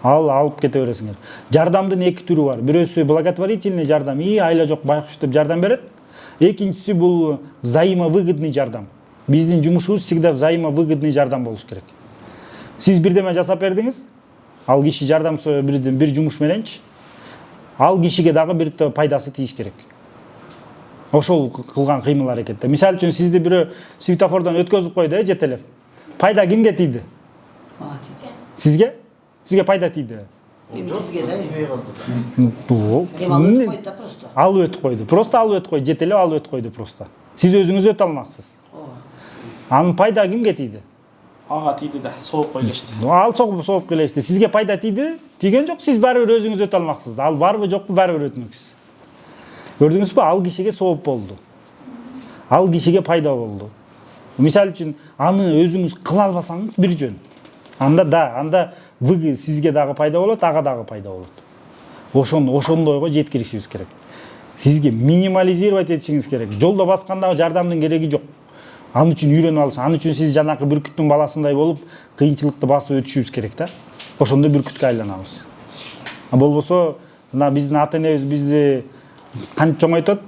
Алып кете бересиңер. Жардамдын эки түрү бар. Бирөөсү благотворительный жардам, айла жок байкуш деп жардам берет. Экинчиси бул взаимовыгодный жардам. Биздин жумушубуз всегда взаимовыгодный жардам болуш керек. Сиз бирдеме жасап бердиңиз, ал киши жардамсы бир жумуш мененчи, ал кишиге дагы бир пайдасы тийиш керек. Ошол кылган кыймыл аракетте. Мисалы үчүн сизди бирөө светофордон өткөзүп койду, жетелеп. Пайда кимге тийди? Мага тийди. Сизге? Сизге пайда тийди. Бизге да. Алып өтүп койду да просто. Алып өтүп койду. Просто алып өтүп койду, жетелеп алып өтүп койду просто. Сиз өзүңүз өтө алмаксыз. Анын пайда кимге тийди? Ага тийди да, сооп келишти. Ал сооп келишти. Сизге пайда тийди? Тийген жок, сиз баары бир өзүңүз өтө алмаксыз. Ал барбы жокпу, баары бир өтмөксүз. Көрдүңүзбү? Ал кишиге сооп болду. Ал кишиге пайда болду. Мисалы үчүн, аны өзүңүз кыла албасаңыз бир жөн. Анда сизге дагы пайда болот, ага дагы пайда болот. Ошондойго жеткиришибиз керек. Сизге минимализировать этишиңиз керек. Жолдо басканда жардамдын кереги жок. Аны үчүн үйрөнүп алыш. Аны үчүн сиз жанакы бүркүттүн баласындай болуп, кыйынчылыкты басып өтүшүбүз керек да. Ошондо бүркүткө айланабыз. Болбосо, мына биздин ата-энебиз бизди кантип чоңойтот?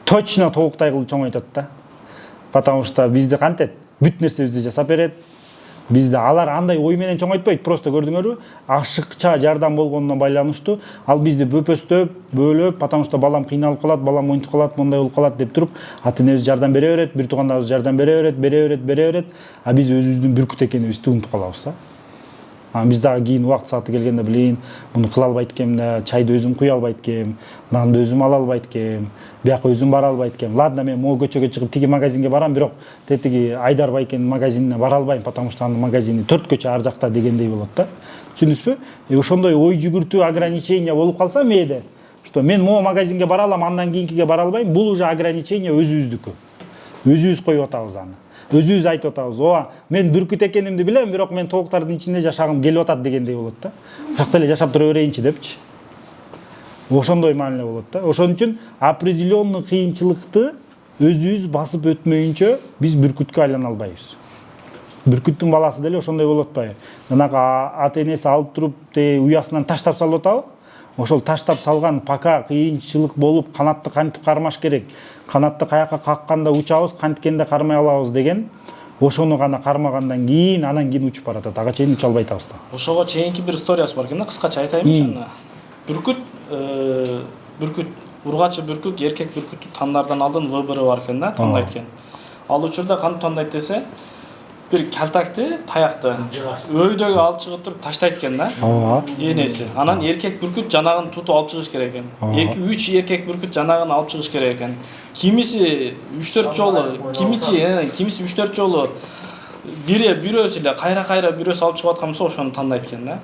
Точно тооктай кылып чоңойтот да. Потому что бизди кантет? Бүт нерсебизди жасап берет. Бизде алар андай ой менен чоңойтпойт, просто көрдүңөрбү? Ашыкча жардам болгонуна байланыштуу, ал бизди бөпөстөп, бөлөп, потому что балам кыйналып калат, балам монтип калат, мондай болуп калат деп туруп, ата-энебиз жардам бере берет, бир туугандарыбыз жардам бере берет, а биз өзүбүздүн бүркүт экенибизди унутуп калабыз да. Биз дагы кийин убакыт сааты келгенде билейин, муну кыла албайт экенмин да, чайды өзүм куя албайт экенмин, нанды өзүм ала албайт экенмин, бияка өзүм бара албайт экенмин. Ладно, мен могу көчөгө чыгып тиги магазинге барам, бирок тетиги Айдар байкенин магазинине бара албайм, потому что анын магазини 4 көчө ар жакта дегендей болот да. Түшүндүңүзбү? Ошондой ой жүгүртүү ограничение болуп калса мээде, что мен могу магазинге бара алам, андан кийинкиге бара албайм, бул уже ограничение өзүбүздүкү. Өзүбүз коюп атабыз аны. Өзүбүз айтып атабыз. Ооба, мен бүркүт экенимди билем, бирок мен тооктардын ичинде жашагым келип атат дегендей болот да. Ошакта эле жашап тура берейинчи депчи. Ошондой мааниле болот да. Ошон үчүн определенный кыйынчылыкты өзүбүз басып өтмөйүнчө биз бүркүткө айлана албайбыз. Бүркүттүн баласы деле ошондой болуп атпайбы? Жанагы ата энеси алып туруп уясынан таштап салып атабы? Ошол таштап салган пока кыйынчылык болуп, канатты кантип кармаш керек, канатты каяка какканда учабыз, канткенде кармай алабыз деген, ошону гана кармагандан кийин, анан кийин учуп баратат. Ага чейин уча албай атабыз да. Ошого чейинки бир историясы бар экен да, кыскача айтайынбы аны. Бүркүт ургачы бүркүт, эркек бүркүттү тандардан алдын выбору бар экен да, тандайт экен. Ал учурда кантип тандайт десе, бир калтакты, таякты өйдөгө алып чыгып туруп таштайт экен да. Энеси. Анан эркек бүркүт жанагын тутуп алып чыгыш керек экен. 2-3 эркек бүркүт жанагын алып чыгыш керек экен. Кимиси 3-4 жолу, кимиси 3-4 жолу бирөөсү эле кайра бирөөсү алып чыгып аткан болсо ошону тандайт экен да.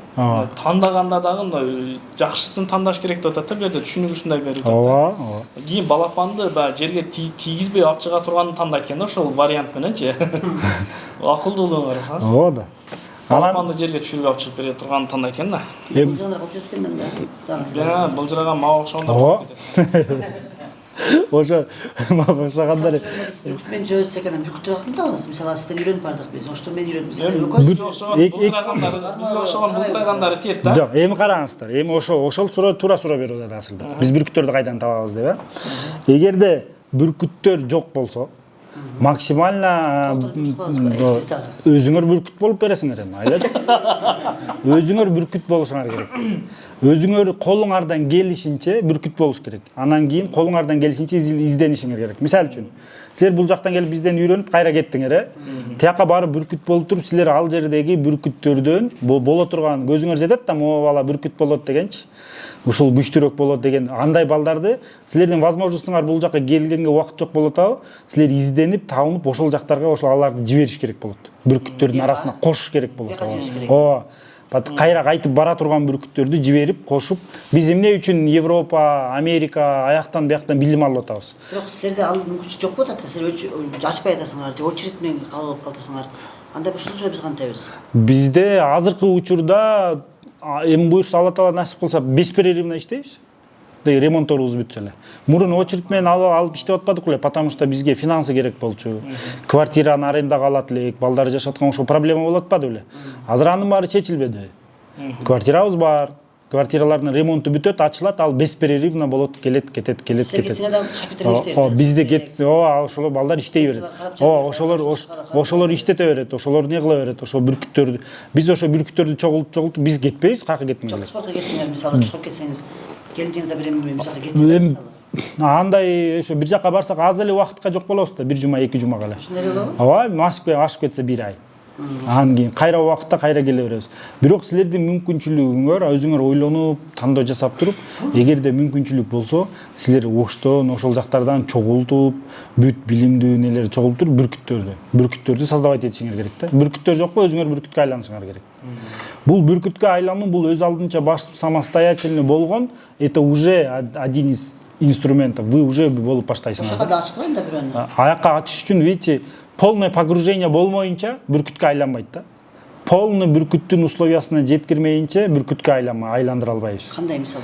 Тандаганда дагы мындай жакшысын тандаш керек деп атат да, бу жерде түшүнүк ушундай берип атат. Ооба. Кийин балапанды баягы жерге тийгизбей алып чыга турганын тандайт экен да, ошол вариант мененчи. Акылдуулугун карасаңыз. Ооба да. Балапанды жерге түшүрүп алып чыгып бере турганын тандайт экен да. Былжыраган кылып кеткенден да. Былжыраган мага окшогондор болуп кетет. Ошо мага окшогондор. Биз бүркүт менен жүрөбүз экен, бүркүттү акындабыз. Мисалы сизден үйрөнүп бардык биз. Ошто мен үйрөнүп. Бизге окшогон былжырагандары тиет да. Жок, эми караңыздар. Эми ошол суроо туура суроо берип атат асылда. Биз бүркүттөрдү кайдан табабыз деп, Эгерде бүркүттөр жок болсо, максимально өзүңөр бүркүт болуп бересиңер эми, айла жок. Өзүңөр бүркүт болушуңар керек. Өзүңөр колуңардан келишинче бүркүт болуш керек. Анан кийин колуңардан келишинче изденишиңер керек. Мисалы үчүн, силер бул жактан келип бизден үйрөнүп кайра кеттиңер, Тияка барып бүркүт болуп туруп, силер ал жердеги бүркүттөрдөн боло турган көзүңөр жетет да, могу бала бүркүт болот дегенчи. Ушул күчтүүрөөк болот деген андай балдарды силердин возможностуңар бул жакка келгенге убакыт жок болот атабы? Силер изденип, табынып ошол жактарга ошол аларды жибериш керек болот. Бүркүттөрдүн арасына кошуш керек болот. Ооба. Кайра кайтып бара турган бүркүттөрдү жиберип, кошуп, биз эмне үчүн Европа, Америка аяктан бияктан билим алып атабыз? Бирок силерде ал мүмкүнчүлүк жок болот да, силер ашпай атасыңар, же очередь менен калып калтасыңар. Анда ушул биз кантебиз? Бизде азыркы учурда эми буюрса Алла Таала насип кылса беспрерывно иштейбиз. Ремонторубуз бүтсө эле. Мурун очередь менен алып иштеп атпадык эле, потому что бизге финансы керек болчу. Квартираны арендага алат элек, балдары жашаткан ошо проблема болуп атпады беле. Азыр анын баары чечилбеди. Квартирабыз бар. Квартиралардын ремонту бүтөт, ачылат, ал беспрерывно болот, кетет. Бизде ошолор балдар иштей берет. Ошолор иштете берет, ошолор не кыла берет, ошол бүркүттөрдү. Биз ошо бүркүттөрдү чогултуп биз кетпейбиз, каяка кетмей. Спортко кетсеңер, мисалы чыгып кетсеңиз, келинчиңизде билем, мисалы кетсеңер мисалы. Андай ошо бир жакка барсак аз эле убакытка жок болобуз да, 1 жума, 2 жумага эле. Ушундай эле болобу? Ооба, ашып кетсе 1 ай. Анан кийин кайра убакытта кайра келе беребиз. Бирок силердин мүмкүнчүлүгүңөр, өзүңөр ойлонуп, тандоо жасап туруп, эгерде мүмкүнчүлүк болсо, силер оштон, ошол жактардан чогултуп, бүт билимдүү нелер чогултуп бүркүттөрдү создавать этишиңер керек да. Бүркүттөр жокпу, өзүңөр бүркүткө айланышыңар керек. Бул бүркүткө айлануу бул өз алдынча самостоятельный болгон, это уже один из инструментов. Вы уже болуп баштайсыңар. Ошого да ачкылайын да бирөөнү. Аякка ачыш үчүн, видите, полное погружение болмоюнча бүркүткө айланбайт да. Полный бүркүттүн условиясына жеткирмейинче бүркүткө айландыра албайбыз. Кандай мисал?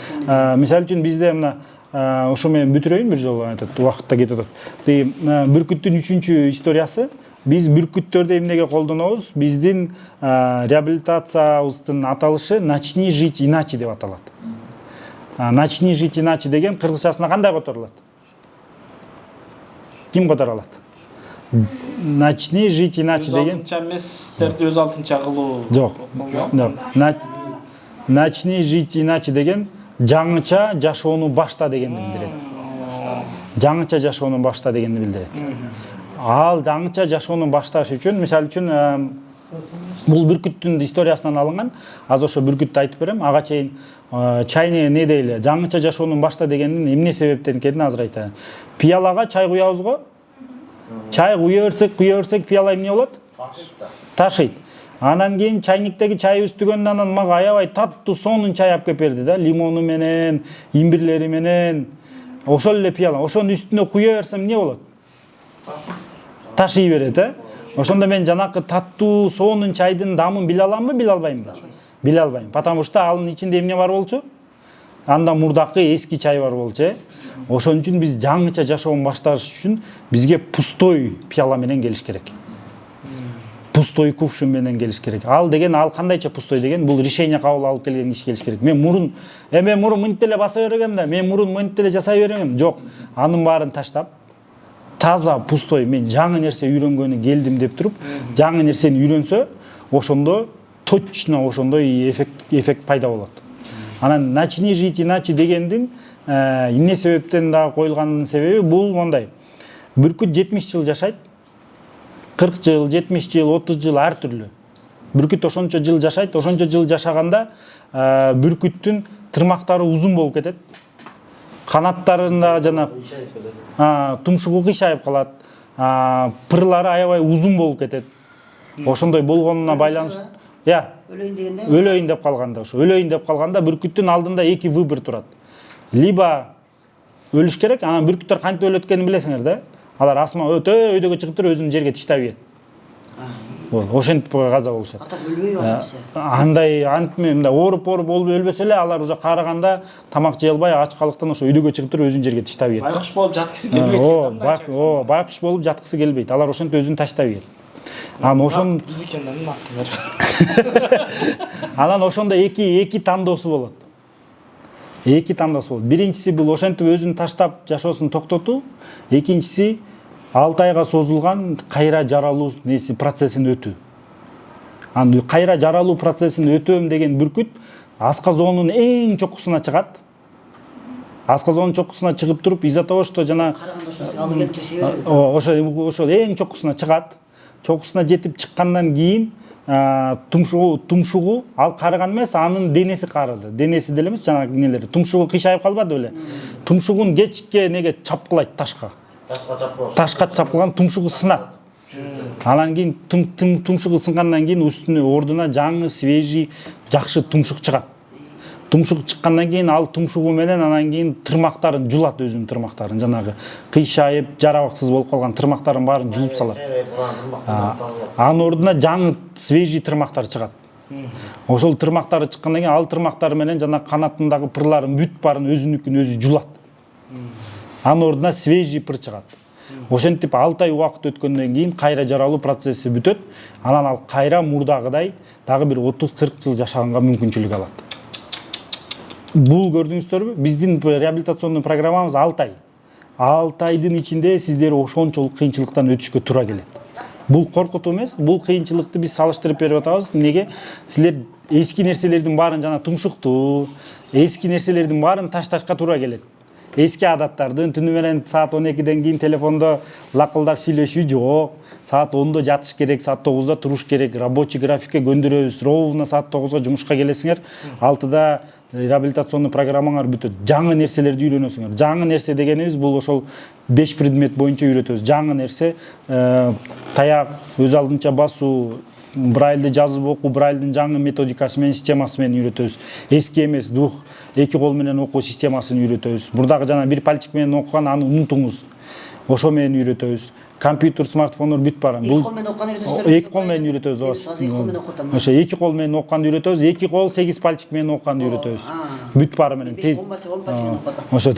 Мисалы үчүн бизде мына ошо менен бүтүрөйүн бир жолу, убакытта кетип атат. Бүркүттүн 3-чү историясы, биз бүркүттөрдү эмнеге колдонобуз? Биздин реабилитациябыздын аталышы начни жить иначе деп аталат. Начни жить иначе деген кыргызчасына кандай которулат? Ким которо алат? Начни жить иначе деген. Өз алдынча эместерди өз алдынча кылуу. Жок. Начни жить иначе деген жаңыча жашоону башта дегенди билдирет. Жаңыча жашоону башта дегенди билдирет. Ал жаңыча жашоону башташ үчүн, мисалы үчүн бул бүркүттүн историясынан алынган. Аз ошо бүркүттү айтып берем. Ага чейин чайны не дейли, жаңыча жашоонун башта дегендин эмне себептен экенин азыр айтайын. Пиялага чай куябыз го. Чай куя берсек, пияла эмне болот? Ташыйт. Анан кийин чайниктеги чай үстүгөндөн анан мага аябай таттуу сонун чай алып келип берди да, лимону менен, имбирлери менен. Ошол эле пияла. Ошонун үстүнө куя берсем эмне болот? Ташый берет, Ошондо мен жанакы таттуу сонун чайдын дамын биле аламбы, биле албаймбы? Биле албайм. Потому что анын ичинде эмне бар болчу? Андан мурдакы эски чай бар болчу, Ошон үчүн биз жаңыча жашоон башташ үчүн бизге пустой пияла менен келиш керек. Пустой кувшин менен келиш керек. Ал кандайча пустой деген, бул решение кабыл алып келген киши келиш керек. Мен мурун мынтип эле баса берем да, мен мурун мынтип эле жасай берем. Жок, анын баарын таштап, таза пустой, мен жаңы нерсе үйрөнгөнү келдим деп туруп, жаңы нерсени үйрөнсө, ошондо точно ошондой эффект пайда болот. Анан начни жить иначе дегендин эмне себептен дагы коюлганын себеби бул мондай. Бүркүт 70 жыл жашайт. 40 жыл, 70 жыл, 30 жыл ар түрлүү. Бүркүт ошончо жыл жашайт, ошончо жыл жашаганда бүркүттүн тырмактары узун болуп кетет. Канаттарында жана тумшугу кыйшайып калат. Пырлары аябай узун болуп кетет. Ошондой болгонуна байланыштуу. Өлөйүн деп калганда, өлөйүн деп калганда бүркүттүн алдында эки выбор турат. Либо өлүш керек, анан бүркүттөр кантип өлөт экенин билесиңер да. Алар өйдөгө чыгып туруп өзүн жерге таштап ийет. Ошентип каза болушат. Ата өлбөйбү андайсы. Андай мындай ооруп өлбөсө эле алар уже карыганда тамак жей албай ачкалыктан ошо өйдөгө чыгып туруп өзүн жерге таштап ийет. Байкуш болуп жаткысы келбейт. Байкуш болуп жаткысы келбейт. Алар ошентип өзүн таштап ийет. Анан биздикенден аты анан ошондо эки тандоосу болот. Биринчиси бул ошентип өзүн таштап жашоосун токтотуу, экинчиси 6 айга созулган кайра жаралуу процессин өтүү. Анда кайра жаралуу процессин өтөм деген бүркүт асказоонун эң чокусуна чыгат. Асказоонун чокусуна чыгып туруп, из-за того, что жана ошол эң чокусуна чыгат. Чокусуна жетип чыккандан кийин тумшугу ал карыган эмес, анын денеси карыды. Денеси деле эмес, жанагы нелери. Тумшугу кыйшайып калбады беле. Тумшугун кечке неге чапкылайт ташка. Ташка чапкылган тумшугу сынат. Анан кийин тумшугу сынгандан кийин үстүнө ордуна жаңы, свежий, жакшы тумшук чыгат. Тумшук чыккандан кийин ал тумшугу менен анан кийин тырмактарын жулат, өзүнүн тырмактарын, жанагы кыйшайып, жарабаксыз болуп калган тырмактарын баарын жулуп салат. Анын ордуна жаңы, свежий тырмактар чыгат. Ошол тырмактары чыккандан кийин ал тырмактары менен жана канатындагы пырларын бүт баарын өзүнүкүн өзү жулат. Анын ордуна свежий пыр чыгат. Ошентип 6 ай убакыт өткөндөн кийин кайра жаралуу процесси бүтөт. Анан ал кайра мурдагыдай дагы бир 30-40 жыл жашаганга мүмкүнчүлүк алат. Бул көрдүңүздөрбү? Биздин реабилитационный программабыз 6 ай. 6 айдын ичинде сиздер ошончолук кыйынчылыктан өтүшкө туура келет. Бул коркутуу эмес, бул кыйынчылыкты биз салыштырып берип атабыз. Неге? Силер эски нерселердин баарын жана тумшукту, эски нерселердин баарын ташташка туура келет. Эски адаттардын түнү менен саат 12ден кийин телефондо лакылдап сүйлөшүү жок. Саат 10до жатыш керек, саат 9да туруш керек. Рабочий графикке көндүрөбүз. Ровно саат 9га жумушка келесиңер. 6да реабилитационный программаңар бүтөт. Жаңы нерселерди үйрөнөсүңөр. Жаңы нерсе дегенибиз бул ошол 5 предмет боюнча үйрөтөбүз. Жаңы нерсе таяк, өз алдынча басуу, брайльди жазып окуу, брайльдин жаңы методикасы менен, системасы менен үйрөтөбүз. Эски эмес, дух, эки кол менен окуу системасын үйрөтөбүз. Мурдагы жана бир пальчик менен окуган аны унутуңуз. Ошо менен үйрөтөбүз. Компьютер, смартфондор бүт бара. Эки кол менен окканды үйрөтөсүздөр. Эки кол менен үйрөтөбүз. Эки кол менен окутам. Ошо эки кол менен окканды үйрөтөбүз. Эки кол 8 пальчик менен окканды үйрөтөбүз. Бүт бара менен. 10 пальчик менен окутам. Ошо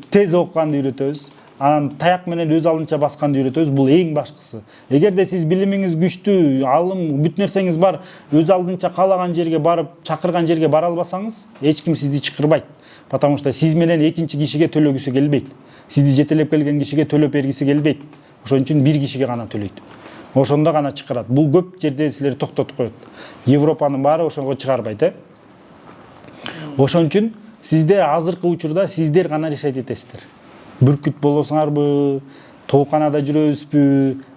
тез окканды үйрөтөбүз. Анан таяк менен өз алдынча басканды үйрөтөбүз. Бул эң башкысы. Эгерде сиз билимиңиз күчтүү, алым, бүт нерсеңиз бар, өз алдынча каалаган жерге барып, чакырган жерге бара албасаңыз, эч ким сизди чакырбайт. Потому что сиз менен экинчи кишиге төлөгүсү келбейт. Сизди жетелеп келген кишиге төлөп бергиси келбейт. Ошон үчүн бир кишиге гана төлөйт. Ошондо гана чакырат. Бул көп жерде силерди токтотуп коет. Европанын баары ошого чыгарбайт, Ошон үчүн сиздер азыркы учурда сиздер гана решать этесиздер. Бүркүт болосуңарбы, тооканада жүрөбүзбү,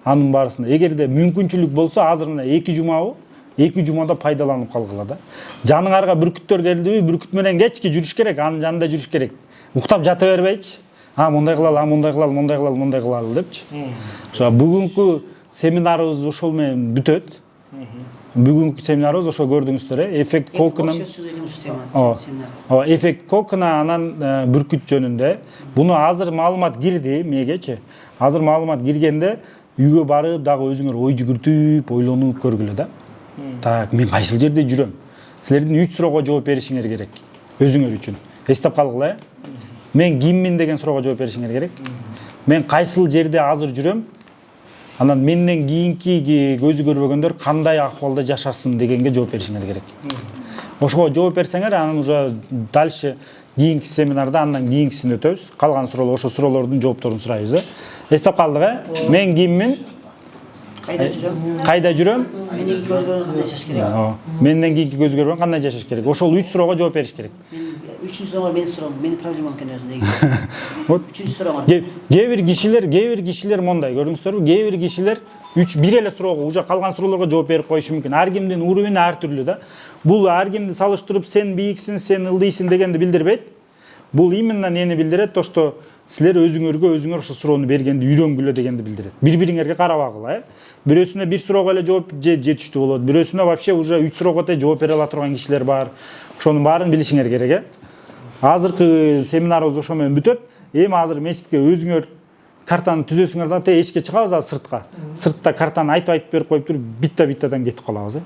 анын баарысында. Эгерде мүмкүнчүлүк болсо, азыр мына 2 жумабы, 2 жумада пайдаланып калгыла да. Жаныңарга бүркүттөр келдиби, бүркүт менен кечки жүрүш керек, анын жанында жүрүш керек. Уктап жата бербейчи. Мындай кылалы, мындай кылалы, мындай кылалы, мындай кылалы депчи. Ошо бүгүнкү семинарыбыз ошол менен бүтөт. Бүгүнкү семинарыбыз ошо көрдүңүздөр, эффект Колкнун. Эффект Колкна анан бүркүт жөнүндө. Буну азыр маалымат кирди мегечи. Азыр маалымат киргенде үйгө барып дагы өзүңөр ой жүгүртүп, ойлонуп көргүлө да. Так, мен кайсыл жерде жүрөм? Силердин 3 суроого жооп беришиңер керек. Өзүңөр үчүн. Эстеп калгыла. Мен киммин деген суроого жооп беришиңер керек. Мен кайсыл жерде азыр жүрөм? Анан менден кийинки көзү көрбөгөндөр кандай акыбалда жашасын дегенге жооп беришиңер керек. Ошого жооп берсеңер, анан уже дальше кийинки семинарда андан кийинкисин өтөбүз. Калган суроолор, ошо суроолордун жоопторун сурайбыз. Эстеп калдык, мен киммин? Кайда жүрөм? Менден көз көргөн кандай жашаш керек? Менден кийинки көз көргөн кандай жашаш керек? Ошол 3 суроого жооп бериш керек. Үчүнчү суроо менин суроом, менин проблемам экен өзүндө. Үчүнчү суроо. Кээ бир кишилер мондай, көрдүңүздөрбү? Кээ бир кишилер бир эле суроого, уже калган суроолорго жооп берип коюшу мүмкүн. Ар кимдин уровени ар түрлүү да. Бул ар кимди салыштырып, сен бийиксиң, сен ылдыйсың дегенди билдирбейт. Бул именно нени билдирет, то что силер өзүңөр ошо суроону бергенди үйрөнгүлө дегенди билдирет. Бири-бириңерге карабагыла, Бирөөсүнө бир суроого эле жооп жетиштүү болот. Бирөөсүнө вообще уже 3 суроого да жооп бере ала турган кишилер бар. Ошонун баарын билишиңер керек, Азыркы семинарыбыз ошо менен бүтөт. Эми азыр мечитке өзүңөр картаны түзөсүңөр да, эшикке чыгабыз азыр сыртка. Сыртта картаны айтып берип коюп туруп, биtta-биттадан кетип калабыз.